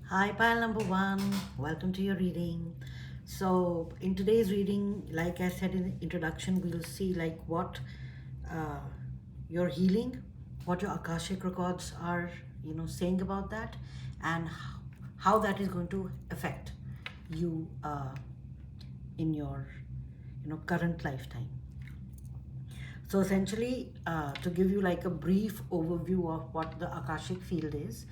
Hi, pile number one. Welcome to your reading. So, in today's reading, like I said in the introduction, we'll see like what uh, your healing, what your Akashic records are, saying about that, and how that is going to affect you in your, current lifetime. So essentially, to give you like a brief overview of what the Akashic field is.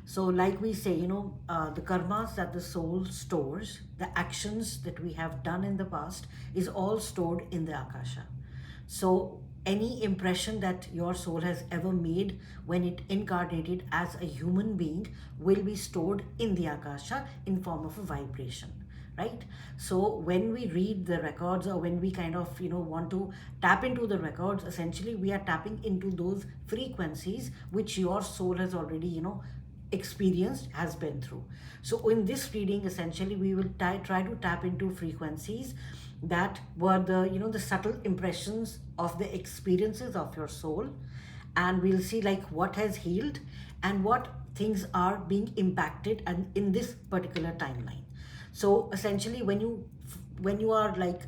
So like we say, the karmas that the soul stores, the actions that we have done in the past is all stored in the Akasha. So any impression that your soul has ever made when it incarnated as a human being will be stored in the Akasha in form of a vibration, right? So when we read the records, or when we kind of want to tap into the records, essentially we are tapping into those frequencies which your soul has already experienced, has been through. So in this reading, essentially we will try to tap into frequencies that were the subtle impressions of the experiences of your soul, and we'll see like what has healed and what things are being impacted and in this particular timeline. So essentially when you are like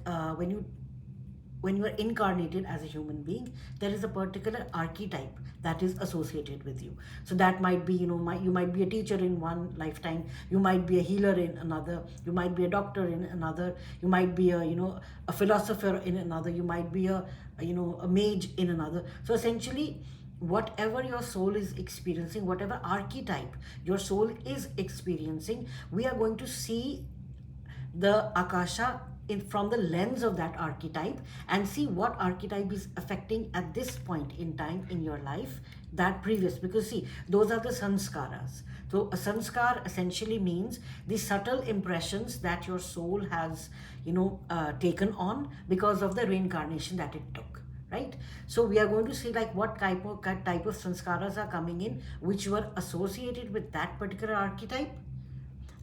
when you are incarnated as a human being, there is a particular archetype that is associated with you. So that might be, you might be a teacher in one lifetime, you might be a healer in another, you might be a doctor in another, you might be a philosopher in another, you might be a mage in another. So essentially, whatever your soul is experiencing, whatever archetype your soul is experiencing, we are going to see the Akasha from the lens of that archetype and see what archetype is affecting at this point in time in your life, that previous, because see, those are the sanskaras. So a sanskar essentially means the subtle impressions that your soul has taken on because of the reincarnation that it took, right? So we are going to see like what type of sanskaras are coming in which were associated with that particular archetype,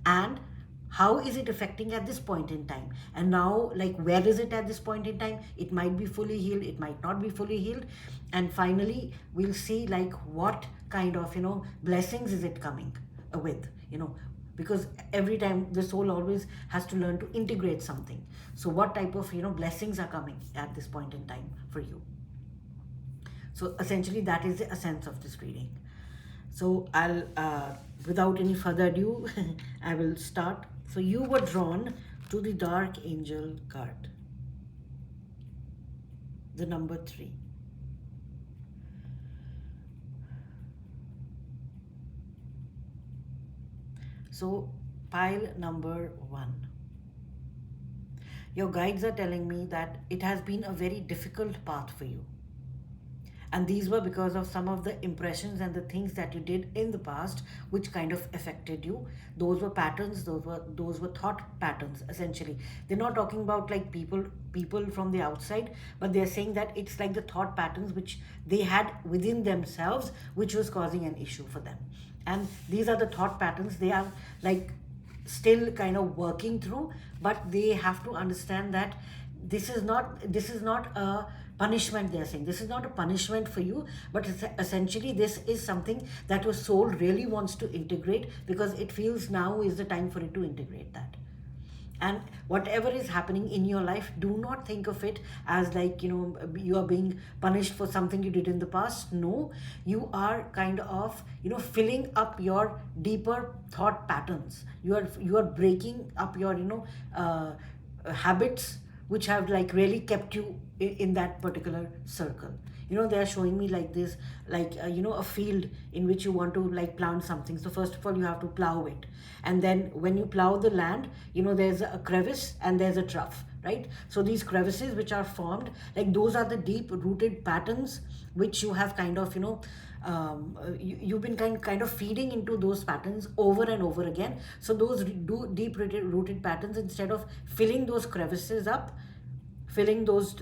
and how is it affecting at this point in time, and now like where is it at this point in time. It might be fully healed, it might not be fully healed, and finally we'll see like what kind of blessings is it coming with, because every time the soul always has to learn to integrate something. So what type of blessings are coming at this point in time for you. So essentially that is the essence of this reading. So without any further ado, I will start. So you were drawn to the Dark Angel card, the number 3. So pile number 1. Your guides are telling me that it has been a very difficult path for you. And these were because of some of the impressions and the things that you did in the past which kind of affected you. Those were patterns, those were thought patterns. Essentially, they're not talking about like people from the outside, but they're saying that it's like the thought patterns which they had within themselves which was causing an issue for them. And these are the thought patterns they are like still kind of working through, but they have to understand that this is not a punishment. They're saying this is not a punishment for you, but essentially this is something that your soul really wants to integrate, because it feels now is the time for it to integrate that. And whatever is happening in your life, do not think of it as like you are being punished for something you did in the past. No, you are kind of filling up your deeper thought patterns. You are breaking up your habits which have like really kept you in that particular circle. They are showing me like this, like a field in which you want to like plant something. So first of all you have to plow it, and then when you plow the land, there's a crevice and there's a trough, right? So these crevices which are formed, like those are the deep rooted patterns which you have kind of you've been kind of feeding into those patterns over and over again. So those deep rooted patterns, instead of filling those crevices up, filling those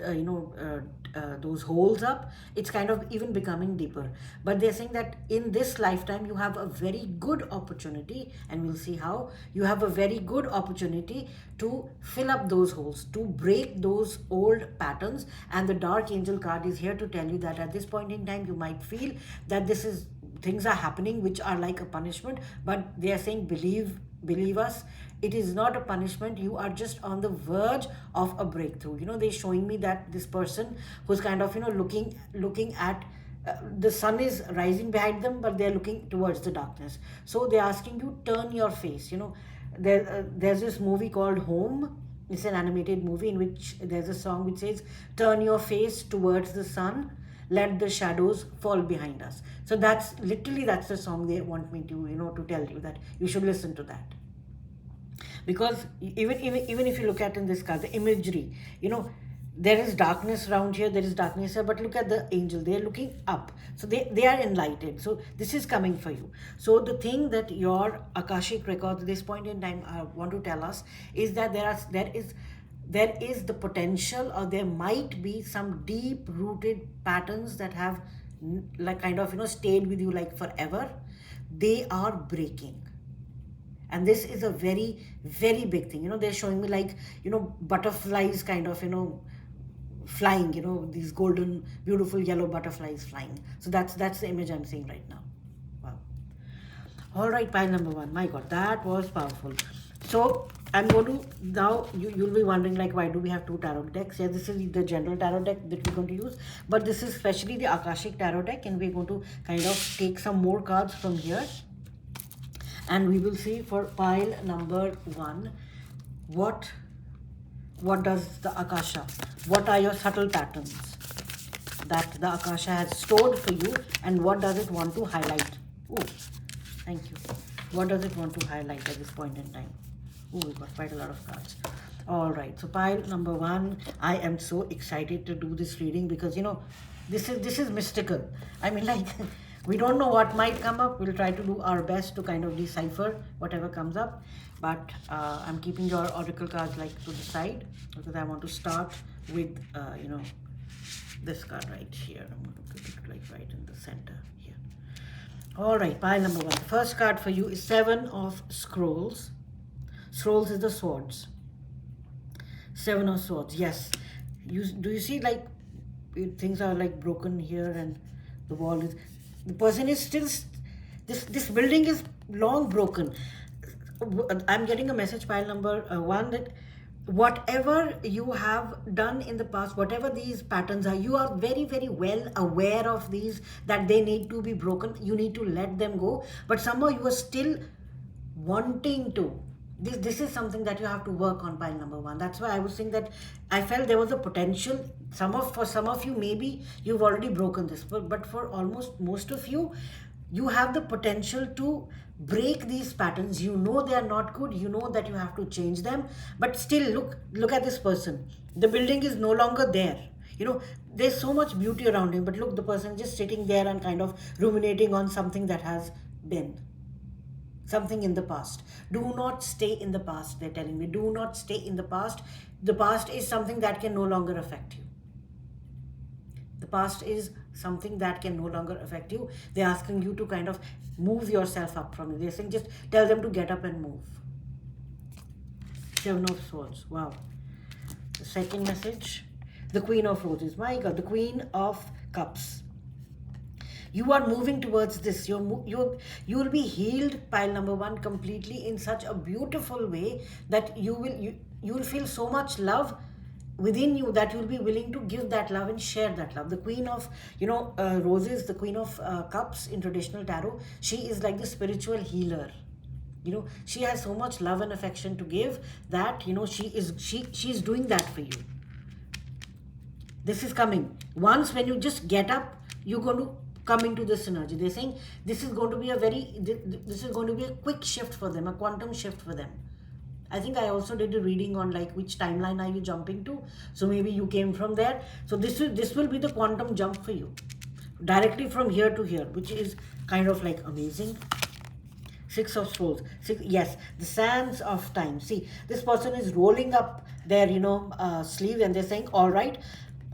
holes up, it's kind of even becoming deeper. But they're saying that in this lifetime you have a very good opportunity, and we'll see how you have a very good opportunity to fill up those holes, to break those old patterns. And the Dark Angel card is here to tell you that at this point in time you might feel that this is things are happening which are like a punishment, but they are saying, believe us, it is not a punishment. You are just on the verge of a breakthrough. They're showing me that this person who's kind of looking at the sun is rising behind them, but they're looking towards the darkness. So they're asking you, turn your face. There's this movie called Home. It's an animated movie in which there's a song which says, turn your face towards the sun, let the shadows fall behind us. So that's the song they want me to to tell you that you should listen to that. Because even if you look at in this card, the imagery, there is darkness around here, there is darkness here, but look at the angel, they are looking up. So they are enlightened. So this is coming for you. So the thing that your Akashic records at this point in time want to tell us is that there is the potential, or there might be some deep rooted patterns that have like kind of stayed with you like forever. They are breaking. And this is a very, very big thing. They're showing me like, butterflies kind of, flying, these golden, beautiful yellow butterflies flying. So that's the image I'm seeing right now. Wow. All right, pile number 1. My God, that was powerful. So I'm going to, now you'll be wondering like, why do we have 2 tarot decks? Yeah, this is the general tarot deck that we're going to use, but this is especially the Akashic tarot deck, and we're going to kind of take some more cards from here. And we will see for pile number 1, what does the Akasha, what are your subtle patterns that the Akasha has stored for you, and what does it want to highlight? Oh, thank you. What does it want to highlight at this point in time? Oh, we got quite a lot of cards. All right, so pile number 1, I am so excited to do this reading because this is mystical. I mean, like, we don't know what might come up. We'll try to do our best to kind of decipher whatever comes up. But I'm keeping your oracle cards like to the side because I want to start with, this card right here. I'm going to put it like right in the center here. All right, pile number 1. The first card for you is 7 of Scrolls. Scrolls is the swords. 7 of Swords. Yes. Do you see like things are like broken here and the wall is... The person is still, this building is long broken. I'm getting a message, pile number 1, that whatever you have done in the past, whatever these patterns are, you are very, very well aware of these, that they need to be broken. You need to let them go. But somehow you are still wanting to. This is something that you have to work on, pile number 1. That's why I was saying that I felt there was a potential. For some of you, maybe you've already broken this, but for almost most of you, you have the potential to break these patterns. They are not good. That you have to change them, but still look at this person. The building is no longer there. There's so much beauty around him, but look, the person is just sitting there and kind of ruminating on something that has been. Something in the past. Do not stay in the past, they're telling me. Do not stay in the past. The past is something that can no longer affect you. The past is something that can no longer affect you. They're asking you to kind of move yourself up from it. They're saying just tell them to get up and move. 7 of Swords. Wow. The second message, the Queen of Roses. My God, the Queen of Cups. You are moving towards this. You will be healed, pile number 1, completely in such a beautiful way that you will feel so much love within you that you'll be willing to give that love and share that love. The Queen of Roses, the Queen of Cups in traditional tarot, she is like the spiritual healer. She has so much love and affection to give that she's doing that for you. This is coming. Once when you just get up, you're going to come into this energy. They're saying this is going to be a quick shift for them, a quantum shift for them. I think I also did a reading on like which timeline are you jumping to. So maybe you came from there. So this will be the quantum jump for you, directly from here to here, which is kind of like amazing. 6 of Swords. Yes, the sands of time. See, this person is rolling up their sleeve, and they're saying, all right,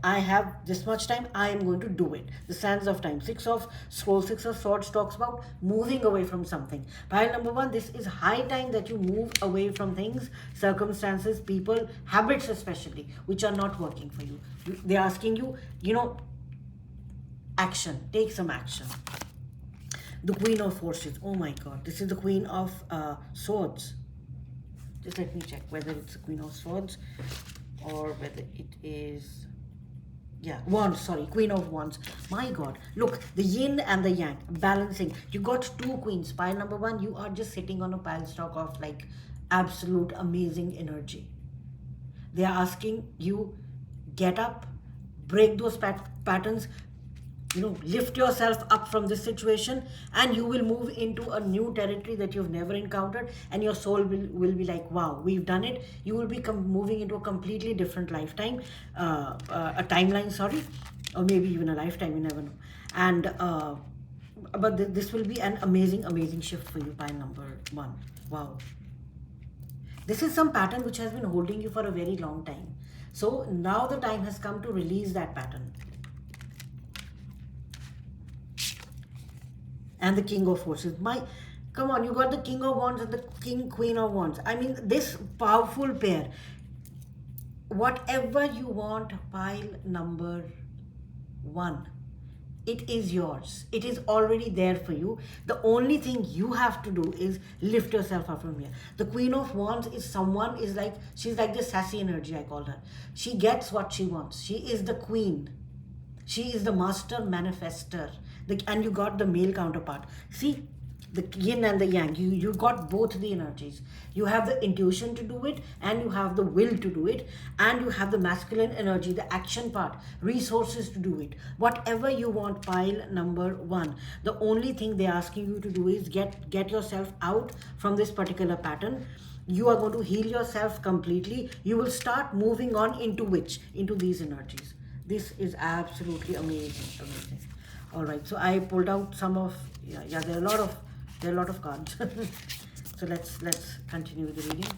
I have this much time, I am going to do it. The sands of time. 6 of Scrolls, 6 of Swords talks about moving away from something. Pile number 1, this is high time that you move away from things, circumstances, people, habits especially, which are not working for you. They're asking you, action. Take some action. The Queen of Forces. Oh my God, this is the Queen of Swords. Just let me check whether it's the Queen of Swords or whether it is, yeah, Wands, sorry, Queen of Wands. My God, look, the yin and the yang, balancing. You got two queens. Pile number one, you are just sitting on a pile stock of like absolute amazing energy. They are asking you, get up, break those patterns, lift yourself up from this situation, and you will move into a new territory that you've never encountered, and your soul will be like, wow, we've done it. You will be moving into a completely different lifetime, a timeline, sorry, or maybe even a lifetime, you never know. And but this will be an amazing shift for you. Pile number one. Wow, this is some pattern which has been holding you for a very long time. So now the time has come to release that pattern. And the King of Forces. Come on, you got the King of Wands and the Queen of Wands. I mean, this powerful pair. Whatever you want, pile number one, it is yours. It is already there for you. The only thing you have to do is lift yourself up from here. The Queen of Wands is she's like the sassy energy, I call her. She gets what she wants. She is the queen. She is the master manifester. And you got the male counterpart. See, the yin and the yang. You got both the energies. You have the intuition to do it, and you have the will to do it, and you have the masculine energy, the action part, resources to do it. Whatever you want, pile number one. The only thing they're asking you to do is get yourself out from this particular pattern. You are going to heal yourself completely. You will start moving on into these energies. This is absolutely amazing. All right, so I pulled out some of, there are a lot of cards. So let's continue with the reading.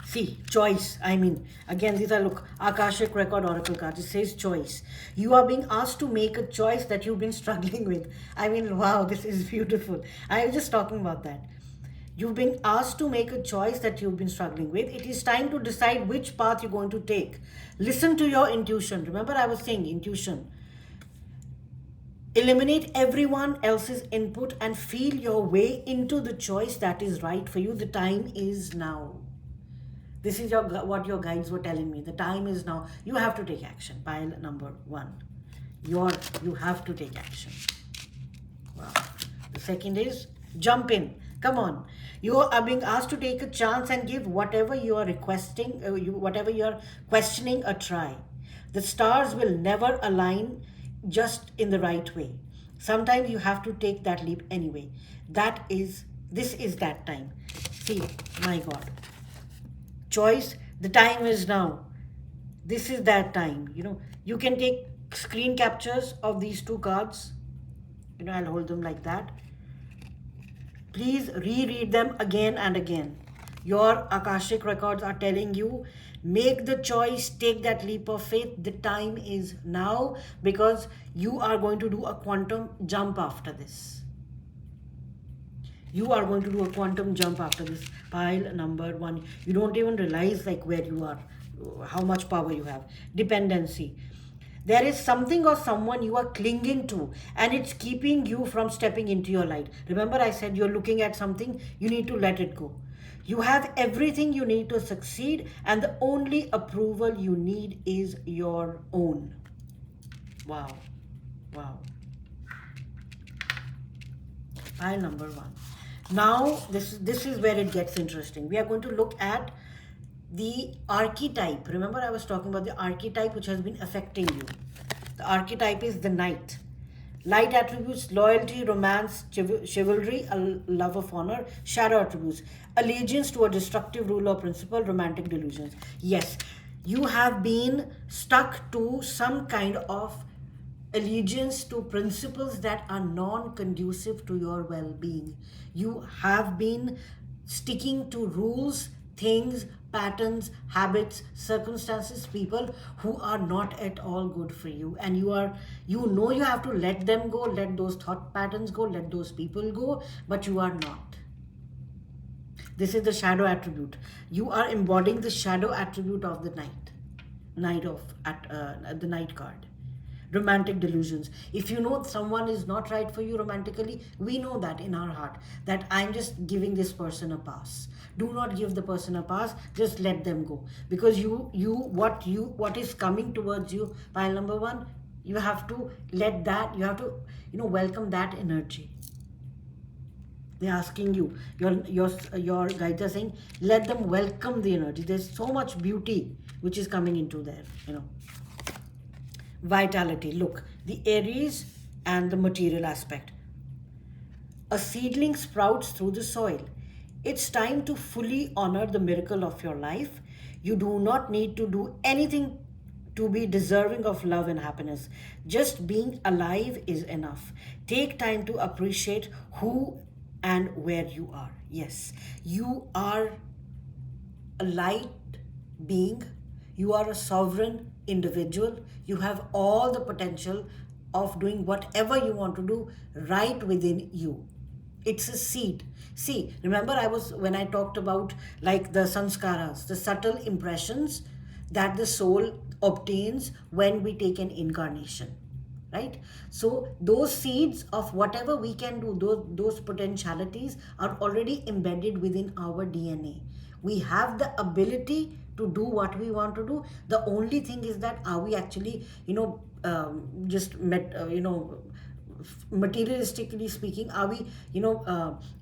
See, choice. I mean, again, these are, look, Akashic record oracle cards. It says choice. You are being asked to make a choice that you've been struggling with. I mean, wow, this is beautiful. I was just talking about that. You've been asked to make a choice that you've been struggling with. It is time to decide which path you're going to take. Listen to your intuition. Remember, I was saying intuition. Eliminate everyone else's input and feel your way into the choice that is right for you. The time is now. This is what your guides were telling me. The time is now. You have to take action. Pile number one. You have to take action. Wow. The second is jump in. Come on. You are being asked to take a chance and give whatever you are requesting, whatever you are questioning, a try. The stars will never align just in the right way. Sometimes you have to take that leap anyway. This is that time. See, my God. Choice, the time is now. This is that time. You can take screen captures of these two cards. I'll hold them like that. Please reread them again and again. Your Akashic records are telling you, make the choice, take that leap of faith. The time is now, because you are going to do a quantum jump after this. You are going to do a quantum jump after this. Pile number one. You don't even realize like where you are, how much power you have. Dependency. There is something or someone you are clinging to, and it's keeping you from stepping into your light. Remember, I said you're looking at something, you need to let it go. You have everything you need to succeed, and the only approval you need is your own. Wow. Wow. Pile number one. Now, this is where it gets interesting. We are going to look at the archetype. Remember, I was talking about the archetype which has been affecting you. The archetype is the knight. Light attributes: loyalty, romance, chivalry, a love of honor. Shadow attributes: allegiance to a destructive rule or principle, romantic delusions. Yes, you have been stuck to some kind of allegiance to principles that are non-conducive to your well-being. You have been sticking to rules, things, patterns, habits, circumstances, people who are not at all good for you, and you have to let them go, let those thought patterns go, let those people go, but you are not. This is the shadow attribute. You are embodying the shadow attribute of the knight of the knight card. romantic delusions. If you know someone is not right for you romantically, we know that in our heart, that I'm just giving this person a pass. Do not give the person a pass, just let them go. Because what is coming towards you, pile number one, you have to let that, you have to, welcome that energy. They're asking you, your guides are saying, let them welcome the energy. There's so much beauty which is coming into there, Vitality. Look, the Aries and the material aspect. A seedling sprouts through the soil. It's time to fully honor the miracle of your life. You do not need to do anything to be deserving of love and happiness. Just being alive is enough. Take time to appreciate who and where you are. Yes, you are a light being. You are a sovereign individual. You have all the potential of doing whatever you want to do right within you. It's a seed. See, remember when I talked about like the sanskaras, the subtle impressions that the soul obtains when we take an incarnation, right? So those seeds of whatever we can do, those potentialities are already embedded within our DNA. We have the ability to do what we want to do. The only thing is that, are we actually, materialistically speaking, are we,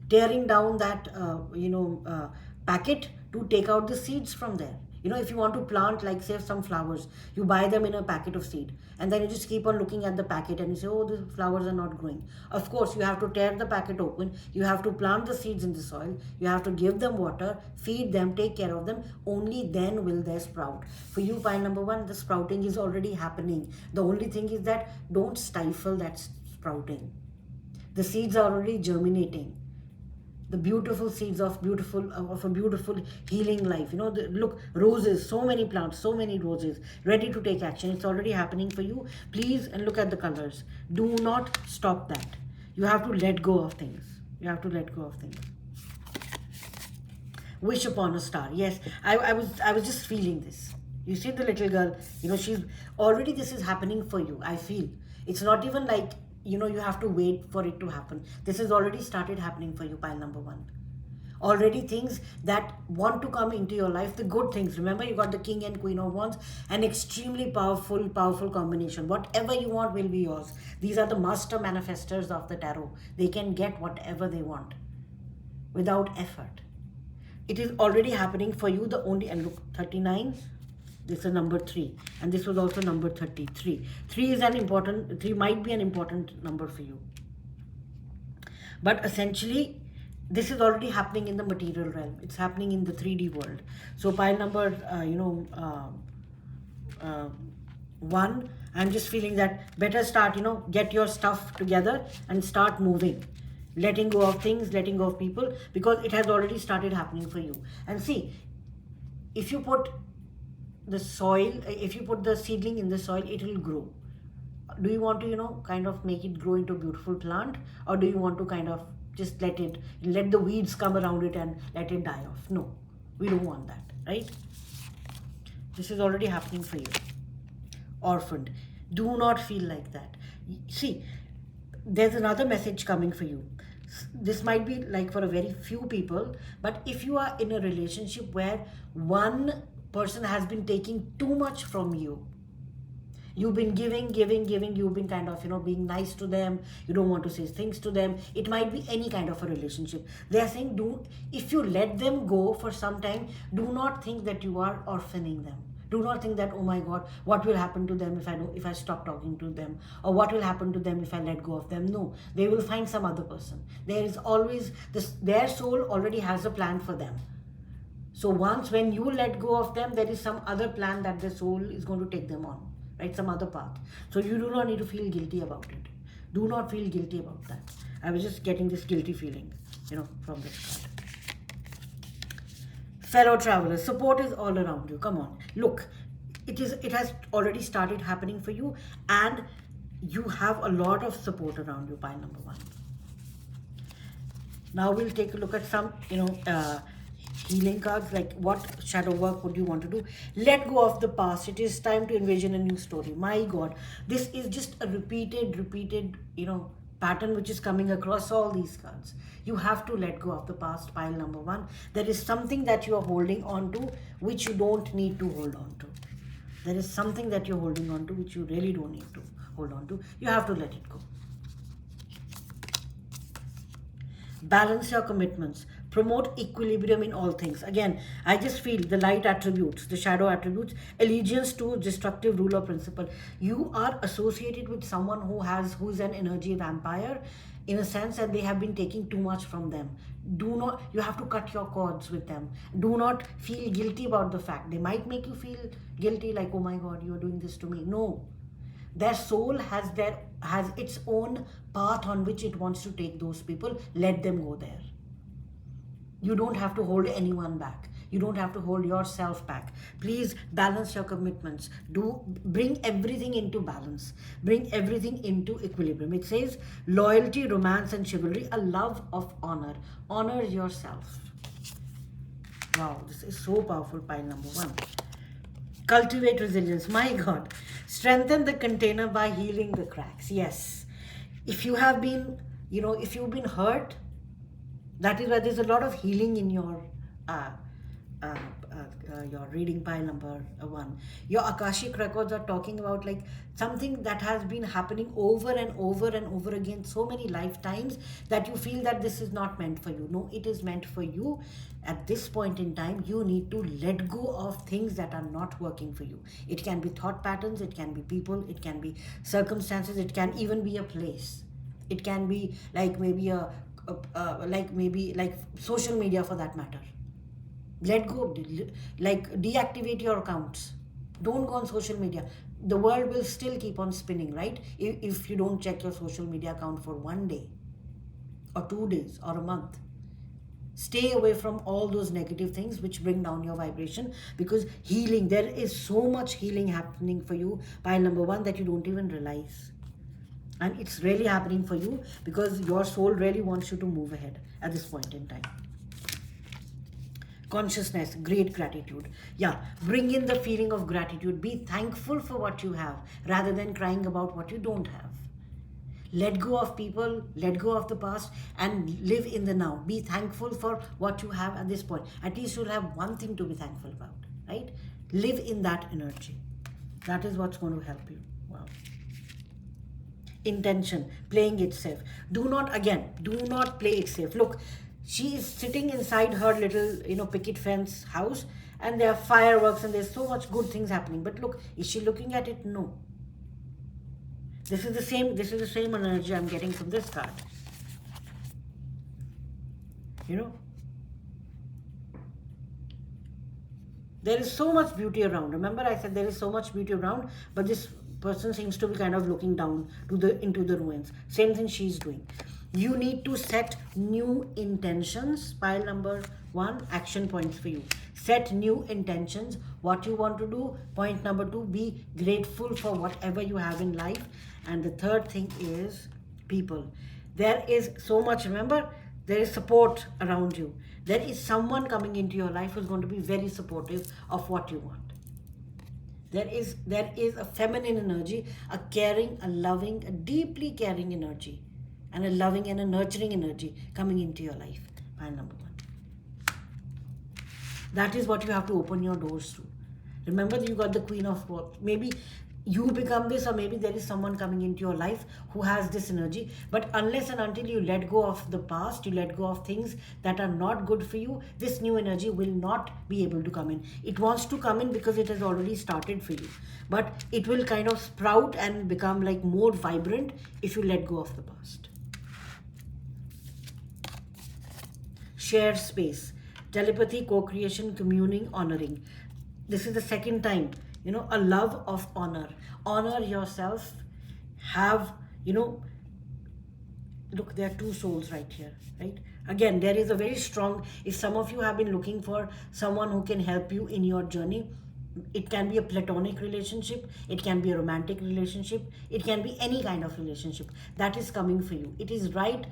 tearing down that, packet to take out the seeds from there? If you want to plant, like say some flowers, you buy them in a packet of seed, and then you just keep on looking at the packet and you say, oh, the flowers are not growing. Of course, you have to tear the packet open, you have to plant the seeds in the soil, you have to give them water, feed them, take care of them. Only then will they sprout. For you, pile number one, the sprouting is already happening. The only thing is that don't stifle that sprouting. The seeds are already germinating. The beautiful seeds of a beautiful healing life. Look, roses, so many plants, so many roses ready to take action. It's already happening for you. Please, and look at the colors. Do not stop that. You have to let go of things. You have to let go of things. Wish upon a star. Yes, I was just feeling this. You see the little girl, she's already, this is happening for you. I feel it's not even like, you have to wait for it to happen. This has already started happening for you, pile number one. Already things that want to come into your life, the good things. Remember, you got the King and Queen of Wands, an extremely powerful combination. Whatever you want will be yours. These are the master manifestors of the tarot. They can get whatever they want without effort. It is already happening for you. The only, and look, 39. This is number 3, and this was also number 33. 3 might be an important number for you. But essentially, this is already happening in the material realm. It's happening in the 3D world. So pile number, 1, I'm just feeling that better start, get your stuff together and start moving. Letting go of things, letting go of people, because it has already started happening for you. And see, if you put the soil, if you put the seedling in the soil, it will grow. Do you want to, kind of make it grow into a beautiful plant? Or do you want to kind of just let the weeds come around it and let it die off? No, we don't want that, right? This is already happening for you. Orphaned. Do not feel like that. See, there's another message coming for you. This might be like for a very few people, but if you are in a relationship where one person has been taking too much from you, you've been giving, you've been kind of, being nice to them, you don't want to say things to them. It might be any kind of a relationship. They are saying, if you let them go for some time, do not think that you are orphaning them. Do not think that, oh my God, what will happen to them if I stop talking to them? Or what will happen to them if I let go of them? No, they will find some other person. There is always this, their soul already has a plan for them. So when you let go of them, there is some other plan that the soul is going to take them on, right? Some other path. So you do not need to feel guilty about it. Do not feel guilty about that. I was just getting this guilty feeling, from this card. Fellow travelers, support is all around you. Come on, look, it has already started happening for you, and you have a lot of support around you, pile number 1. Now we'll take a look at some, healing cards, like what shadow work would you want to do? Let go of the past. It is time to envision a new story. My God, this is just a repeated, pattern which is coming across all these cards. You have to let go of the past, pile number one. There is something that you are holding on to which you don't need to hold on to. There is something that you're holding on to which you really don't need to hold on to. You have to let it go. Balance your commitments. Promote equilibrium in all things. Again, I just feel the light attributes, the shadow attributes, allegiance to destructive rule or principle. You are associated with someone who's an energy vampire in a sense, and they have been taking too much from them. You have to cut your cords with them. Do not feel guilty about the fact. They might make you feel guilty, like, oh my God, you are doing this to me. No. Their soul has its own path on which it wants to take those people. Let them go there. You don't have to hold anyone back. You don't have to hold yourself back. Please balance your commitments. Bring everything into balance. Bring everything into equilibrium. It says loyalty, romance, and chivalry, a love of honor. Honor yourself. Wow, this is so powerful, pile number one. Cultivate resilience. My God. Strengthen the container by healing the cracks. Yes. If you have been, if you've been hurt, that is why there's a lot of healing in your reading pile number one. Your Akashic records are talking about like something that has been happening over and over and over again so many lifetimes that you feel that this is not meant for you. No, it is meant for you. At this point in time, you need to let go of things that are not working for you. It can be thought patterns, it can be people, it can be circumstances, it can even be a place. It can be like maybe like social media for that matter. Let go, like deactivate your accounts. Don't go on social media. The world will still keep on spinning, right? If you don't check your social media account for 1 day or 2 days or a month. Stay away from all those negative things which bring down your vibration, because healing, there is so much healing happening for you, pile number one, that you don't even realize. And it's really happening for you because your soul really wants you to move ahead at this point in time. Consciousness, great gratitude. Yeah, bring in the feeling of gratitude. Be thankful for what you have rather than crying about what you don't have. Let go of people, let go of the past, and live in the now. Be thankful for what you have at this point. At least you'll have one thing to be thankful about, right? Live in that energy. That is what's going to help you. Wow. Intention, playing it safe. Do not play it safe. Look, she is sitting inside her little, picket fence house, and there are fireworks and there's so much good things happening. But look, is she looking at it? No. This is the same energy I'm getting from this card. There is so much beauty around. Remember I said there is so much beauty around, but this person seems to be kind of looking down into the ruins. Same thing she's doing. You need to set new intentions. Pile number one, action points for you. Set new intentions, what you want to do. Point number two, be grateful for whatever you have in life. And the third thing is people. There is so much, remember, there is support around you. There is someone coming into your life who's going to be very supportive of what you want. There is a feminine energy, a caring, a loving, a deeply caring energy, and a loving and a nurturing energy coming into your life. Pile number one. That is what you have to open your doors to. Remember, you got the Queen of Wands. Maybe you become this, or maybe there is someone coming into your life who has this energy. But unless and until you let go of the past, you let go of things that are not good for you, this new energy will not be able to come in. It wants to come in because it has already started for you. But it will kind of sprout and become like more vibrant if you let go of the past. Share space. Telepathy, co-creation, communing, honoring. This is the second time, a love of honor. Honor yourself. Have, look, there are two souls right here, right? Again, there is a very strong, if some of you have been looking for someone who can help you in your journey, it can be a platonic relationship, it can be a romantic relationship, it can be any kind of relationship that is coming for you. It is right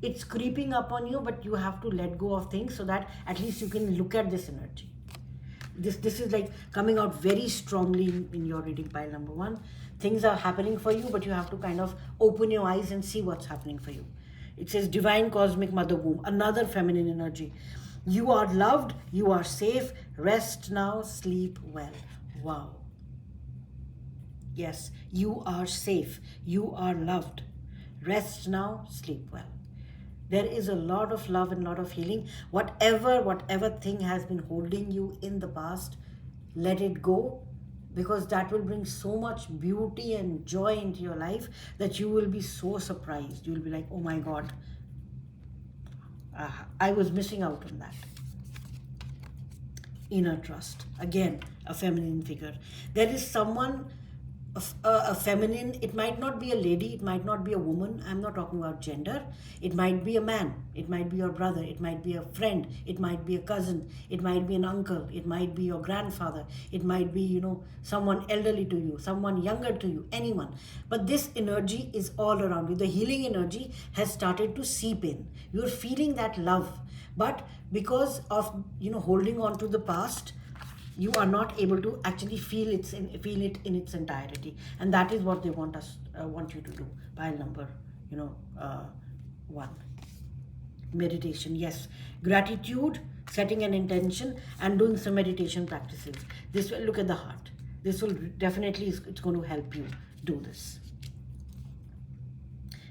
It's creeping up on you, but you have to let go of things so that at least you can look at this energy. This is like coming out very strongly in your reading, pile number one. Things are happening for you, but you have to kind of open your eyes and see what's happening for you. It says divine cosmic mother womb, another feminine energy. You are loved, you are safe, rest now, sleep well. Wow. Yes, you are safe, you are loved. Rest now, sleep well. There is a lot of love and a lot of healing. Whatever thing has been holding you in the past, let it go, because that will bring so much beauty and joy into your life that you will be so surprised. You will be like, oh my God, I was missing out on that. Inner trust. Again, a feminine figure. There is someone, a feminine, it might not be a lady, it might not be a woman, I'm not talking about gender. It might be a man, it might be your brother, it might be a friend, it might be a cousin, it might be an uncle, it might be your grandfather, it might be, someone elderly to you, someone younger to you, anyone. But this energy is all around you. The healing energy has started to seep in. You're feeling that love, but because of holding on to the past, you are not able to actually feel it in its entirety, and that is what they want you to do. Pile number 1. Meditation. Yes, gratitude, setting an intention, and doing some meditation practices. This will look at the heart. This will definitely, it's going to help you do this.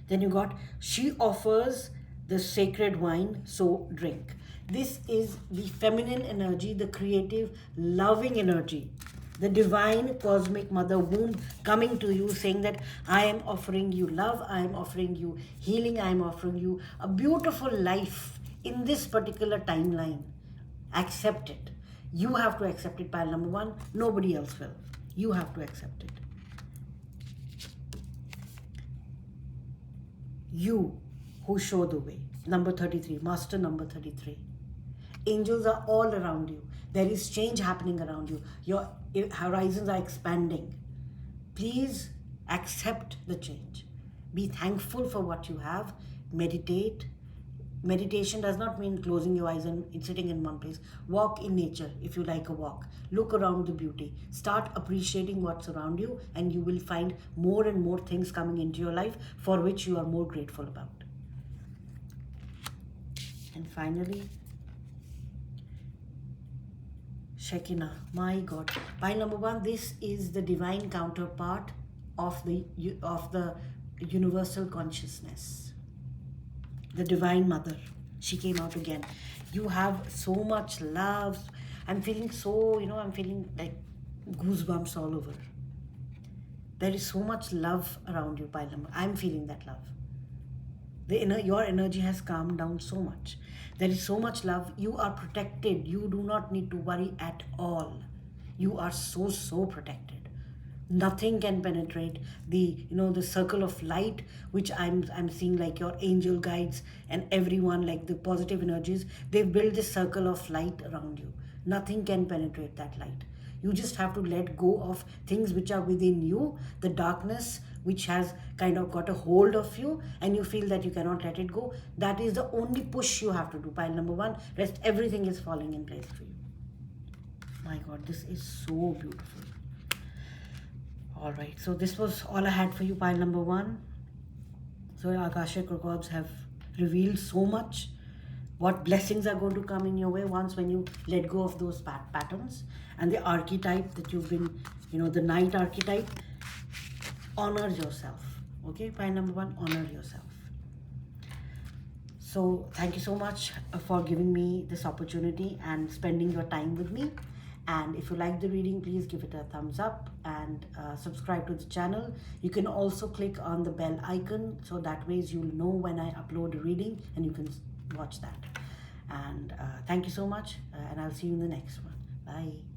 Then you got, she offers the sacred wine, so drink. This is the feminine energy, the creative, loving energy, the divine cosmic mother womb coming to you, saying that I am offering you love, I am offering you healing, I am offering you a beautiful life in this particular timeline. Accept it. You have to accept it, pile number 1. Nobody else will. You have to accept it. You who show the way. Number 33, master number 33. Angels are all around you. There is change happening around you. Your horizons are expanding. Please accept the change. Be thankful for what you have. Meditate. Meditation does not mean closing your eyes and sitting in one place. Walk in nature if you like a walk. Look around the beauty. Start appreciating what's around you, and you will find more and more things coming into your life for which you are more grateful about. And finally, Shekinah. My God. Pile number 1, this is the divine counterpart of the universal consciousness. The divine mother. She came out again. You have so much love. I'm feeling so, I'm feeling like goosebumps all over. There is so much love around you, pile number. I'm feeling that love. Your energy has calmed down so much. There is so much love. You are protected. You do not need to worry at all. You are so protected. Nothing can penetrate the circle of light, which I'm seeing, like your angel guides and everyone, like the positive energies. They've built this circle of light around you. Nothing can penetrate that light. You just have to let go of things which are within you, the darkness which has kind of got a hold of you, and you feel that you cannot let it go. That is the only push you have to do. Pile number 1, rest everything is falling in place for you. My God, this is so beautiful. All right, so this was all I had for you, pile number 1. So Akashic records have revealed so much. What blessings are going to come in your way when you let go of those patterns. And the archetype that you've been, the knight archetype, honor yourself. Okay, pile number 1, honor yourself. So thank you so much for giving me this opportunity and spending your time with me. And if you like the reading, please give it a thumbs up and subscribe to the channel. You can also click on the bell icon, so that ways you'll know when I upload a reading and you can watch that. And thank you so much, and I'll see you in the next one. Bye.